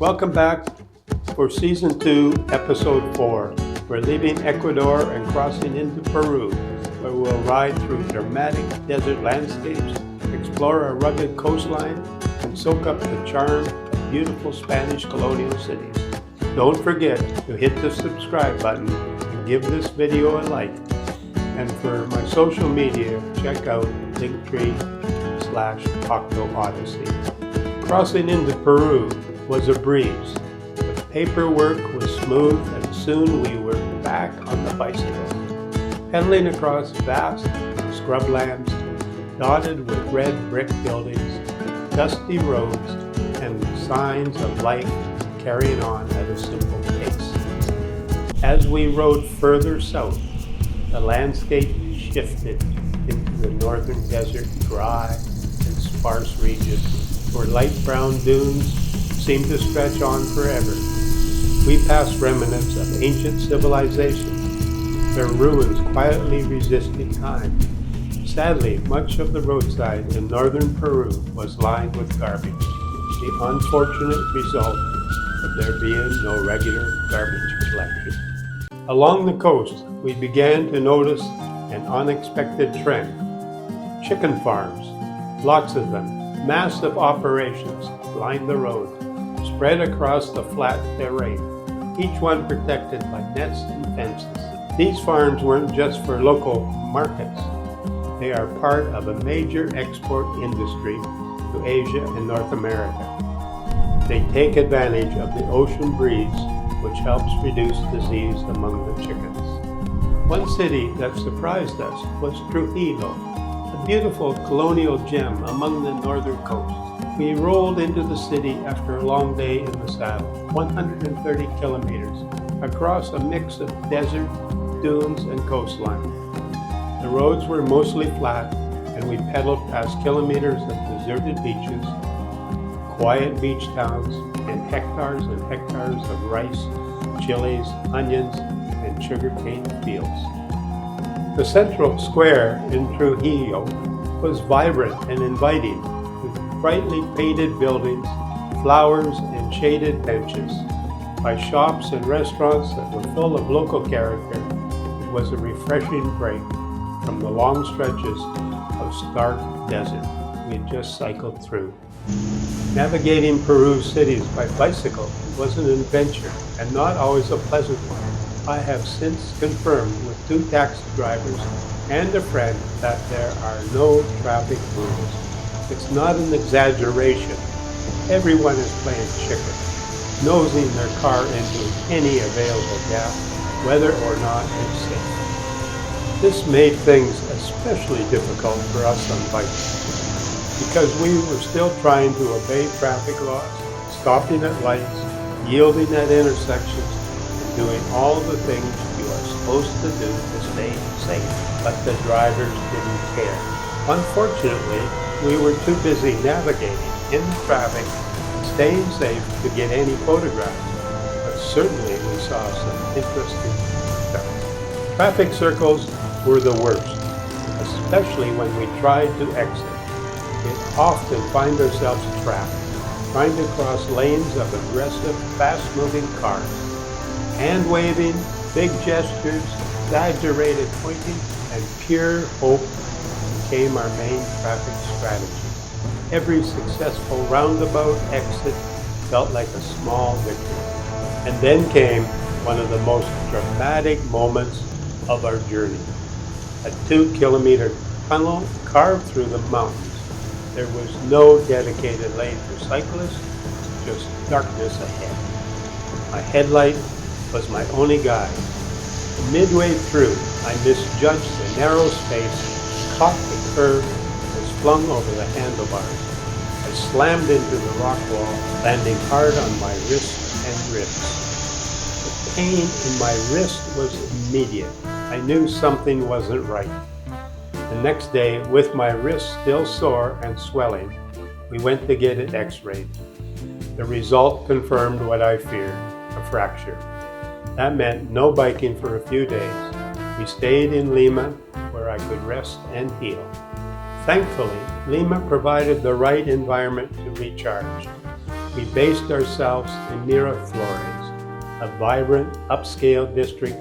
Welcome back for Season 2, Episode 4. We're leaving Ecuador and crossing into Peru, where we'll ride through dramatic desert landscapes, explore a rugged coastline, and soak up the charm of beautiful Spanish colonial cities. Don't forget to hit the subscribe button and give this video a like. And for my social media, check out linktree/OctoOdyssey. Crossing into Peru was a breeze. The paperwork was smooth and soon we were back on the bicycle, pedaling across vast scrublands dotted with red brick buildings, dusty roads, and signs of life carrying on at a simple pace. As we rode further south, the landscape shifted into the northern desert, dry and sparse region where light brown dunes seemed to stretch on forever. We passed remnants of ancient civilization, their ruins quietly resisting time. Sadly, much of the roadside in northern Peru was lined with garbage, the unfortunate result of there being no regular garbage collection. Along the coast, we began to notice an unexpected trend. Chicken farms, lots of them, massive operations lined the road, spread across the flat terrain, each one protected by nets and fences. These farms weren't just for local markets. They are part of a major export industry to Asia and North America. They take advantage of the ocean breeze, which helps reduce disease among the chickens. One city that surprised us was Trujillo, a beautiful colonial gem among the northern coast. We rolled into the city after a long day in the saddle, 130 kilometers, across a mix of desert, dunes, and coastline. The roads were mostly flat, and we pedaled past kilometers of deserted beaches, quiet beach towns, and hectares of rice, chilies, onions, and sugarcane fields. The central square in Trujillo was vibrant and inviting, with brightly painted buildings, flowers, and shaded benches. By shops and restaurants that were full of local character, it was a refreshing break from the long stretches of stark desert we had just cycled through. Navigating Peru's cities by bicycle was an adventure and not always a pleasant one. I have since confirmed with 2 taxi drivers and a friend that there are no traffic rules. It's not an exaggeration. Everyone is playing chicken, nosing their car into any available gap, whether or not it's safe. This made things especially difficult for us on bikes, because we were still trying to obey traffic laws, stopping at lights, yielding at intersections, and doing all the things you are supposed to do to stay safe. But the drivers didn't care. Unfortunately, we were too busy navigating in the traffic and staying safe to get any photographs, but certainly we saw some interesting stuff. Traffic circles were the worst, especially when we tried to exit. We often find ourselves trapped, trying to cross lanes of aggressive, fast-moving cars. Hand-waving, big gestures, exaggerated pointing, and pure hope became our main traffic strategy. Every successful roundabout exit felt like a small victory. And then came one of the most dramatic moments of our journey. A 2-kilometer tunnel carved through the mountains. There was no dedicated lane for cyclists, just darkness ahead. My headlight was my only guide. Midway through, I misjudged the narrow space, caught the curve, and was flung over the handlebars. I slammed into the rock wall, landing hard on my wrists and ribs. The pain in my wrist was immediate. I knew something wasn't right. The next day, with my wrist still sore and swelling, we went to get it x-rayed. The result confirmed what I feared, a fracture. That meant no biking for a few days. We stayed in Lima, where I could rest and heal. Thankfully, Lima provided the right environment to recharge. we based ourselves in Miraflores, a vibrant, upscale district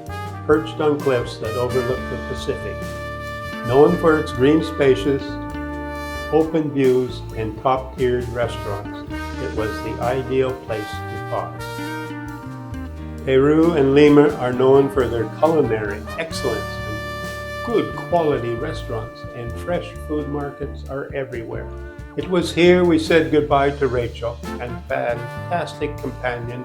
perched on cliffs that overlook the Pacific. Known for its green spaces, open views, and top-tiered restaurants, it was the ideal place to pause. Peru and Lima are known for their culinary excellence, and good quality restaurants and fresh food markets are everywhere. It was here we said goodbye to Rachel, and fantastic companion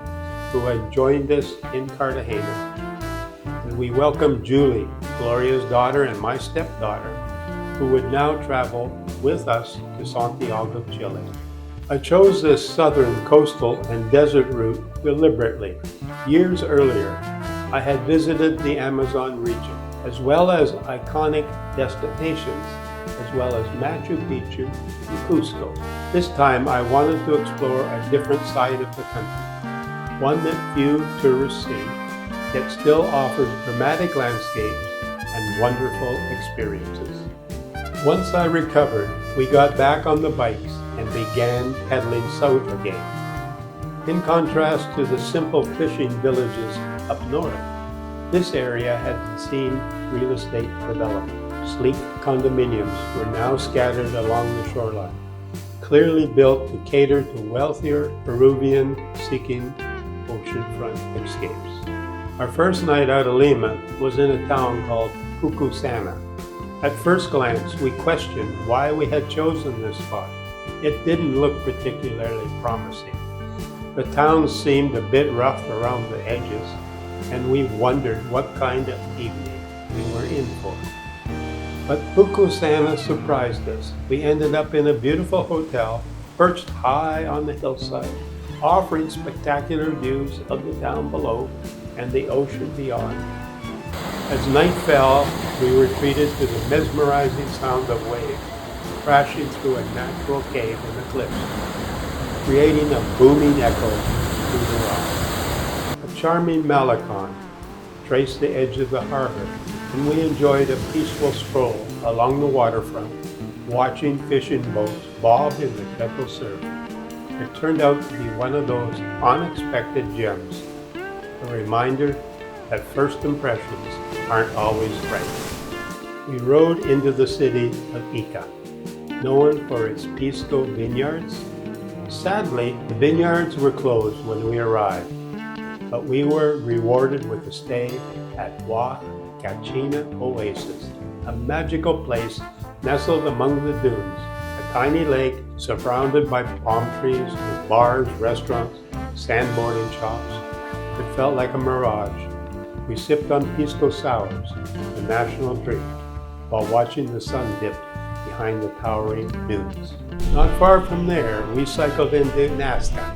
who had joined us in Cartagena. And we welcomed Julie, Gloria's daughter and my stepdaughter, who would now travel with us to Santiago, Chile. I chose this southern coastal and desert route deliberately. Years earlier, I had visited the Amazon region, as well as iconic destinations, as well as Machu Picchu and Cusco. This time I wanted to explore a different side of the country, one that few tourists see, yet still offers dramatic landscapes and wonderful experiences. Once I recovered, we got back on the bikes and began pedaling south again. In contrast to the simple fishing villages up north, this area had seen real estate development. Sleek condominiums were now scattered along the shoreline, clearly built to cater to wealthier Peruvians seeking oceanfront escapes. Our first night out of Lima was in a town called Pucusana. At first glance, we questioned why we had chosen this spot. It didn't look particularly promising. The town seemed a bit rough around the edges, and we wondered what kind of evening we were in for. But Pucusana surprised us. We ended up in a beautiful hotel, perched high on the hillside, offering spectacular views of the town below and the ocean beyond. As night fell, we retreated to the mesmerizing sound of waves crashing through a natural cave in the cliffs, creating a booming echo through the rock. A charming malecon traced the edge of the harbor, and we enjoyed a peaceful stroll along the waterfront, watching fishing boats bob in the gentle surf. It turned out to be one of those unexpected gems, a reminder that first impressions aren't always right. We rode into the city of Ica, known for its pisco vineyards. Sadly, the vineyards were closed when we arrived, but we were rewarded with a stay at Huacachina Oasis, a magical place nestled among the dunes, a tiny lake surrounded by palm trees with bars, restaurants, sandboarding shops. It felt like a mirage. We sipped on pisco sours, the national drink, while watching the sun dip behind the towering dunes. Not far from there, we cycled into Nasca,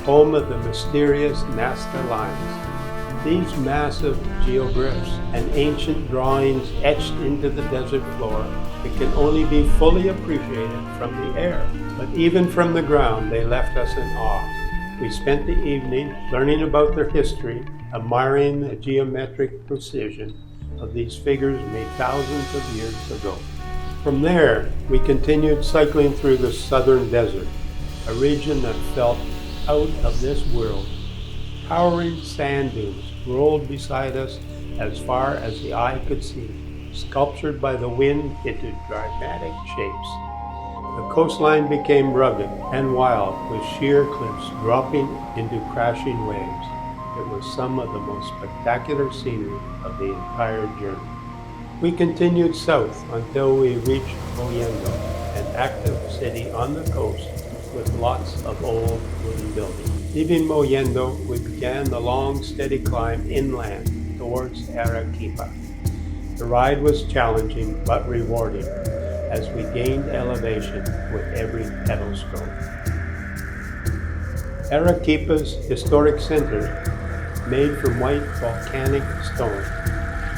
home of the mysterious Nasca Lines. These massive geoglyphs and ancient drawings etched into the desert floor that can only be fully appreciated from the air. But even from the ground, they left us in awe. We spent the evening learning about their history, admiring the geometric precision of these figures made thousands of years ago. From there, we continued cycling through the southern desert, a region that felt out of this world. Towering sand dunes rolled beside us as far as the eye could see, sculptured by the wind into dramatic shapes. The coastline became rugged and wild, with sheer cliffs dropping into crashing waves. It was some of the most spectacular scenery of the entire journey. We continued south until we reached Mollendo, an active city on the coast with lots of old wooden buildings. Leaving Mollendo, we began the long, steady climb inland towards Arequipa. The ride was challenging but rewarding as we gained elevation with every pedal stroke. Arequipa's historic center, made from white volcanic stone,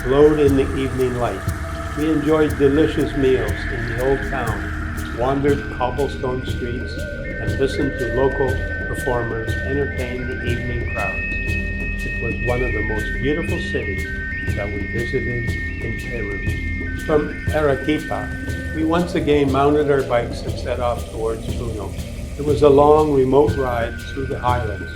glowed in the evening light. We enjoyed delicious meals in the old town, wandered cobblestone streets, and listened to local performers entertain the evening crowds. It was one of the most beautiful cities that we visited in Peru. From Arequipa, we once again mounted our bikes and set off towards Puno, It was a long, remote ride through the highlands.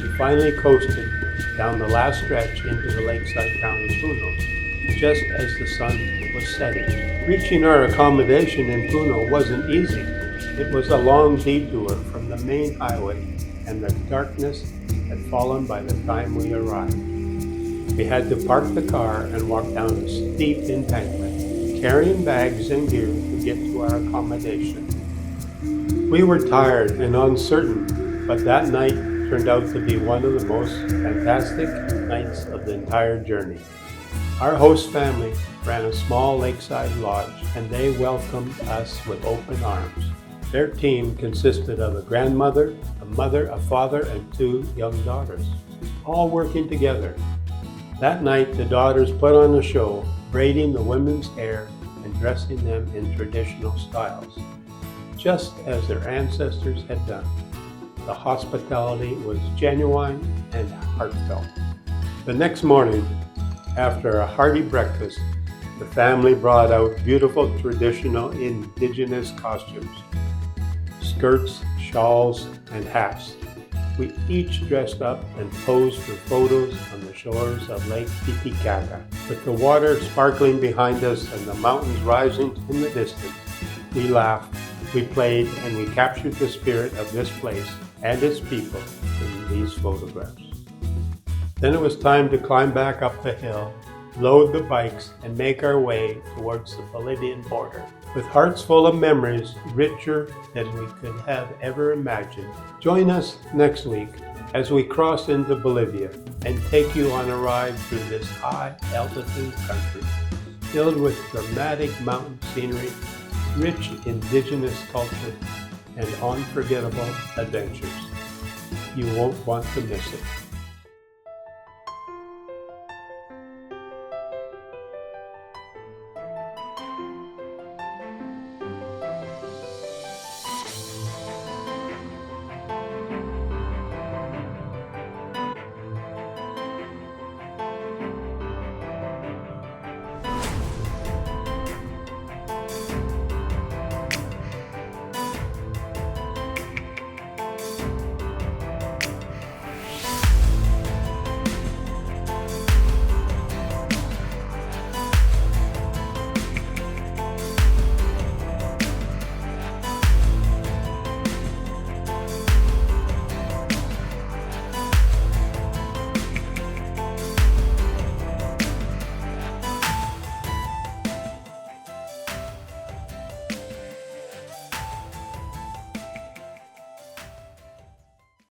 We finally coasted down the last stretch into the lakeside town of Puno, just as the sun was setting. Reaching our accommodation in Puno wasn't easy. It was a long detour from the main highway, and the darkness had fallen by the time we arrived. We had to park the car and walk down a steep embankment, carrying bags and gear to get to our accommodation. We were tired and uncertain, but that night turned out to be one of the most fantastic nights of the entire journey. Our host family ran a small lakeside lodge, and they welcomed us with open arms. Their team consisted of a grandmother, a mother, a father, and 2 young daughters, all working together. That night, the daughters put on a show, braiding the women's hair and dressing them in traditional styles, just as their ancestors had done. The hospitality was genuine and heartfelt. The next morning, after a hearty breakfast, the family brought out beautiful traditional indigenous costumes, skirts, shawls, and hats. We each dressed up and posed for photos on the shores of Lake Titicaca. With the water sparkling behind us and the mountains rising in the distance, we laughed, we played, and we captured the spirit of this place and its people in these photographs. Then it was time to climb back up the hill, load the bikes, and make our way towards the Bolivian border. With hearts full of memories richer than we could have ever imagined. Join us next week as we cross into Bolivia and take you on a ride through this high-altitude country, filled with dramatic mountain scenery, rich indigenous culture, and unforgettable adventures. You won't want to miss it.